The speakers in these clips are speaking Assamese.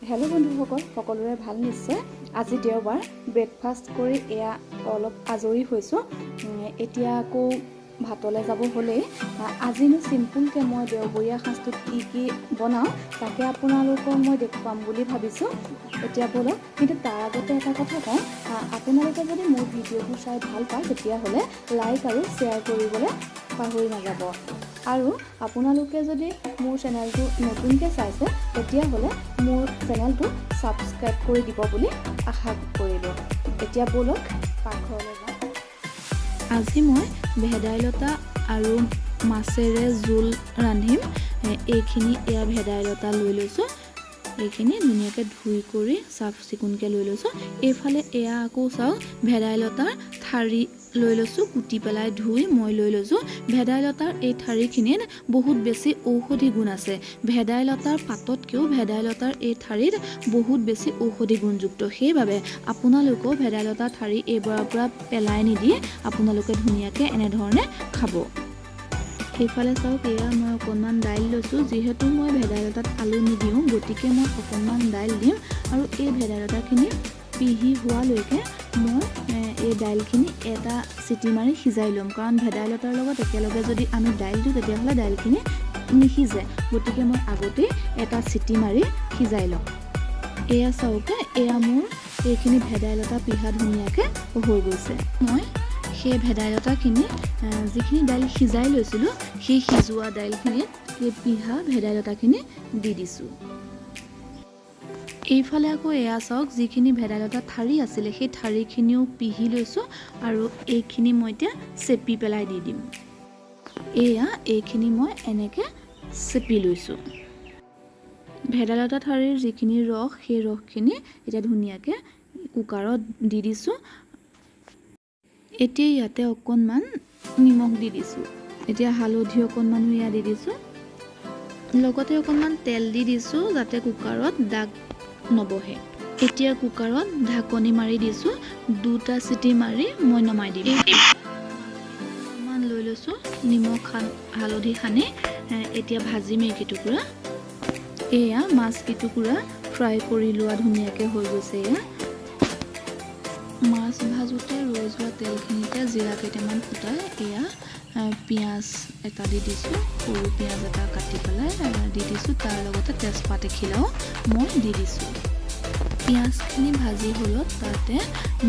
হেল্ল' বন্ধুসকল, সকলোৰে ভাল নিশ্চয়। আজি দেওবাৰ, ব্ৰেকফাষ্ট কৰি এয়া অলপ আজৰি হৈছোঁ। এতিয়া আকৌ ভাতলৈ যাব হ'লেই। আজিনো চিম্পুলকৈ মই দেওবৰীয়া সাঁজটোত কি বনাওঁ তাকে আপোনালোকক মই দেখুৱাম বুলি ভাবিছোঁ। এতিয়া ব'লক। কিন্তু তাৰ আগতে এটা কথা কওঁ, আপোনালোকে যদি মোৰ ভিডিঅ'বোৰ চাই ভাল পায় তেতিয়াহ'লে লাইক আৰু শ্বেয়াৰ কৰিবলৈ পাহৰি নাযাব। আৰু আপোনালোকে যদি মোৰ চেনেলটো নতুনকৈ চাইছে তেতিয়াহ'লে মোৰ চেনেলটো ছাবস্ক্ৰাইব কৰি দিব বুলি আশা কৰিলোঁ। এতিয়া ব'লক পাকঘৰলৈ যাওঁ। আজি মই ভেদাইলতা আৰু মাছেৰে জোল ৰান্ধিম। এয়া ভেদাইলতা লৈ লৈছোঁ। এইখিনি ধুনীয়াকৈ ধুই কৰি চাফ চিকুণকৈ লৈ লৈছোঁ। এইফালে এয়া আকৌ চাওক, ভেদাইলতাৰ ঠাৰি লৈ লৈছোঁ, কুটি পেলাই ধুই মই লৈ লৈছোঁ। ভেদাইলতাৰ এই ঠাৰিখিনিত বহুত বেছি ঔষধি গুণ আছে। ভেদাইলতাৰ পাততকৈও ভেদাইলতাৰ এই ঠাৰিত বহুত বেছি ঔষধি গুণযুক্ত। সেইবাবে আপোনালোকেও ভেদাইলতাৰ ঠাৰি এইবাৰৰ পৰা পেলাই নিদি আপোনালোকে ধুনীয়াকৈ এনেধৰণে খাব। সেইফালে চাওক, এয়া মই অকণমান দাইল লৈছোঁ। যিহেতু মই ভেদাইলতাত আলু নিদিওঁ, গতিকে মই অকণমান দাইল দিম আৰু এই ভেদাইলতাখিনি পিহি হোৱালৈকে মই এই দাইলখিনি এটা চিটি মাৰি সিজাই ল'ম। কাৰণ ভেদাইলতাৰ লগত একেলগে যদি আমি দাইল দিওঁ তেতিয়াহ'লে দাইলখিনি নিসিজে। গতিকে মই আগতেই এটা চিটি মাৰি সিজাই ল'ম। এয়া চাওক, এয়া মোৰ এইখিনি ভেদাইলতা পিহা ধুনীয়াকৈ হৈ গৈছে। মই সেই ভেদাইলতাখিনি যিখিনি দাইল সিজাই লৈছিলোঁ, সেই সিজোৱা দাইলখিনিত সেই পিহা ভেদাইলতাখিনি দি দিছোঁ। এইফালে আকৌ এয়া চাওক, যিখিনি ভেদাইলতা ঠাৰি আছিলে সেই ঠাৰিখিনিও পিহি লৈছোঁ আৰু এইখিনি মই এতিয়া চেপি পেলাই দি দিম। এইখিনি মই এনেকৈ চেপি লৈছোঁ। ভেদাইলতা ঠাৰিৰ যিখিনি ৰস, সেই ৰসখিনি এতিয়া ধুনীয়াকৈ কুকাৰত দি দিছোঁ। এতিয়া ইয়াতে অকণমান নিমখ দি দিছোঁ। এতিয়া হালধি অকণমানো ইয়াত দি দিছোঁ। লগতে অকণমান তেল দি দিছোঁ যাতে কুকাৰত দাগ নবহে। এতিয়া কুকাৰত ঢাকনি মাৰি দিছোঁ। 2টা চিটি মাৰি মই নমাই দিম। অকণমান লৈ লৈছোঁ, নিমখ হালধি সানি এতিয়া ভাজিম এইকেইটুকুৰা। এয়া মাছ কেইটুকুৰা ফ্ৰাই কৰি লোৱা ধুনীয়াকৈ হৈ গৈছে। এয়া মাছ ভাজোঁতে ৰৈ যোৱা তেলখিনিতে জিৰা কেইটামান ফুটাই এয়া পিঁয়াজ এটা দি দিছোঁ। সৰু পিঁয়াজ এটা কাটি পেলাই দি দিছোঁ। তাৰ লগতে তেজপাত এখিলাও মই দি দিছোঁ। পিঁয়াজখিনি ভাজি হ'লত তাতে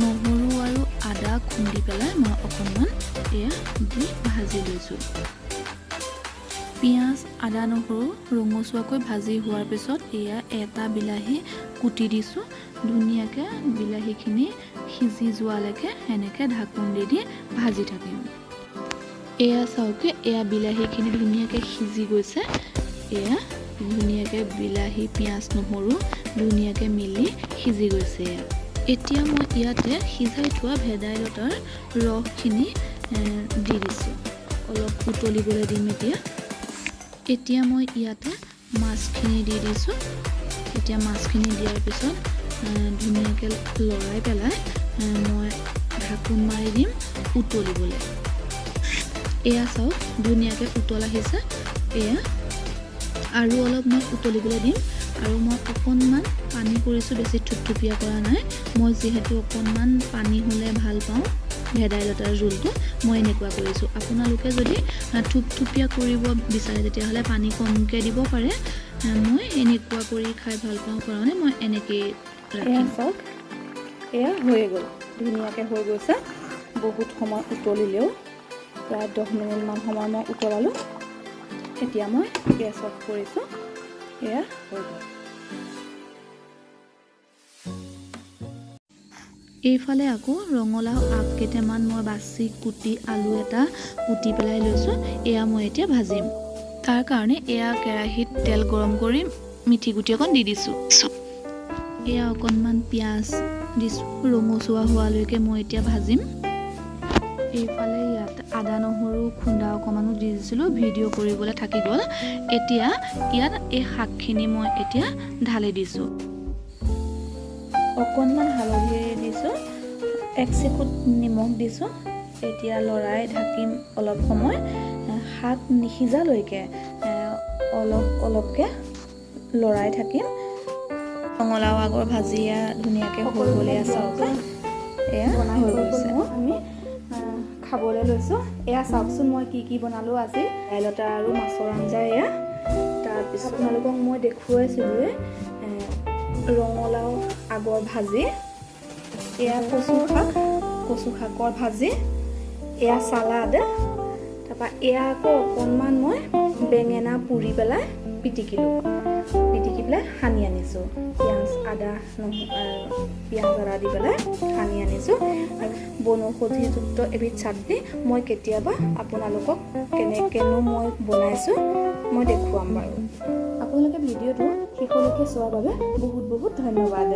নহৰু আৰু আদা খুন্দি পেলাই মই অকণমান এয়া দি ভাজি লৈছোঁ। পিঁয়াজ, আদা, নহৰু ৰঙচুৱাকৈ ভাজি হোৱাৰ পিছত এয়া এটা বিলাহী কুটি দিছোঁ। ধুনীয়াকৈ বিলাহীখিনি সিজি যোৱালৈকে এনেকৈ ঢাকোন দি ভাজি থাকিম। এয়া চাওক, এয়া বিলাহীখিনি ধুনীয়াকৈ সিজি গৈছে। এয়া ধুনীয়াকৈ বিলাহী, পিঁয়াজ, নহৰু ধুনীয়াকৈ মিলি সিজি গৈছে। এতিয়া মই ইয়াতে সিজাই থোৱা ভেদাইলতাৰ ৰসখিনি দি দিছোঁ। অলপ উতলিবলৈ দিম। এতিয়া মই ইয়াতে মাছখিনি দি দিছোঁ। এতিয়া মাছখিনি দিয়াৰ পিছত ধুনীয়াকৈ লৰাই পেলাই মই ঢাকোন মাৰি দিম উতলিবলৈ। এয়া চাওক, ধুনীয়াকৈ উতল আহিছে। এয়া আৰু অলপ মই উতলিবলৈ দিম। আৰু মই অকণমান পানী কৰিছোঁ, বেছি থুপথুপীয়া কৰা নাই। মই যিহেতু অকণমান পানী হ'লে ভাল পাওঁ ভেদাইলতাৰ জোলটো, মই এনেকুৱা কৰিছোঁ। আপোনালোকে যদি থুপথুপীয়া কৰিব বিচাৰে তেতিয়াহ'লে পানী কমকৈ দিব পাৰে। মই এনেকুৱা কৰি খাই ভাল পাওঁ কাৰণে মই এনেকৈয়ে ৰাখিম। চাওক, এয়া হৈয়ে গ'ল, ধুনীয়াকৈ হৈ গৈছে। বহুত সময় উতলিলেও, প্ৰায় 10 মিনিটমান সময় মই উতলালোঁ। এতিয়া মই গেছ অফ কৰিছোঁ। এয়া হৈ গ'ল। এইফালে আকৌ ৰঙালাও আগ কেইটামান মই বাছি কুটি আলু এটা কুটি পেলাই লৈছোঁ। এয়া মই এতিয়া ভাজিম। তাৰ কাৰণে এয়া কেৰাহীত তেল গৰম কৰি মিঠি গুটি অকণ দি দিছোঁ। এয়া অকণমান পিঁয়াজ দিছোঁ। ৰঙচুৱা হোৱালৈকে মই এতিয়া ভাজিম। এইফালে ইয়াত আদা নহৰু খুন্দা অকণমানো দি দিছিলোঁ, ভিডিঅ' কৰিবলৈ থাকি গ'ল। এতিয়া ইয়াত এই শাকখিনি মই এতিয়া ঢালি দিছোঁ। অকণমান হালধি দিছোঁ, 1 চিকুট নিমখ দিছোঁ। এতিয়া লৰাই ঢাকিম অলপ সময়। শাক নিসিজালৈকে অলপকৈ লৰাই থাকিম। ৰঙালাও আগৰ ভাজি ধুনীয়াকৈ হৈ গ'লে চাওক এয়া হৈ গৈছে আমি খাবলৈ লৈছোঁ এয়া চাওকচোন মই কি বনালোঁ আজি ভেদাইলতা আৰু মাছৰ আঞ্জা এয়া তাৰপিছত আপোনালোকক মই দেখুৱাইছিলোঁ ৰঙালাও আগৰ ভাজি এয়া কচু শাকৰ ভাজি এয়া চালাড তাৰপৰা এয়া আকৌ অকণমান মই বেঙেনা পুৰি পেলাই পিটিকি পেলাই সানি আনিছোঁ পিঁয়াজ আদা দি পেলাই সানি আনিছোঁ আৰু বনৌষধিযুক্ত এবিধ চাটনি মই কেতিয়াবা আপোনালোকক কেনেকৈনো মই বনাইছোঁ মই দেখুৱাম বাৰু আপোনালোকে ভিডিঅ'টো শেষলৈকে চোৱাৰ বাবে বহুত ধন্যবাদ।